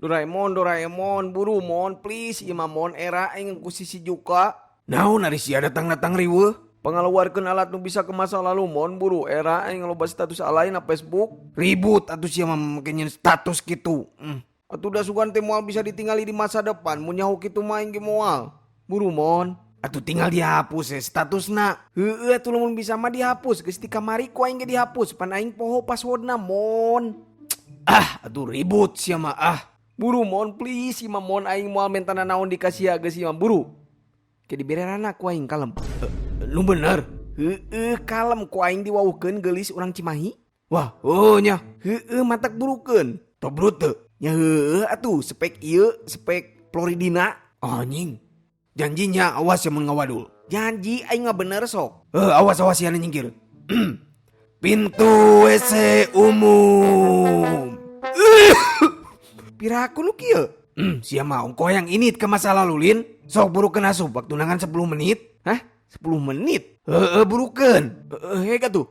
Doraemon, buru mon, please, ieu mah mon era aing ku sisi juga. Naon ari sia datang-datang riweuh? Pangaluarkeun alat nu bisa ke masa lalu mon, buru era aing loba status alay na Facebook. Ribut atuh sia mah makenyeun status kitu. Atuh da sugan teh moal bisa ditinggali di masa depan, mun nyaho kitu mah aing ge moal. Buru mon. Atuh tinggal dihapus statusna. Heueuh atuh lamun bisa mah dihapus, geus ti kamari ku aing ge dihapus, pan aing poho passwordna mon. Atuh ribut sia mah Buru mon please imah mon aing moal mentana naon dikasih geus imah buru. Ke dibererana ku aing kalem. Lu bener? Heueuh kalem ku aing diwauhkeun geulis urang Cimahi. Wah, nya. Heueuh matak burukeun. Tobrut teu? Nya heueuh atuh spek ieu, spek Floridina. Anjing. Janjinya awas ya mun ngawadul. Janji aing mah bener sok. Awas ya nyingkir. Pintu WC umum. Piraku lu kieu? Sia mah ongko yang init ke masa lalu Lin. Sok burukeun asup waktu nangan 10 menit. Hah? 10 menit? Burukeun. Hega tuh.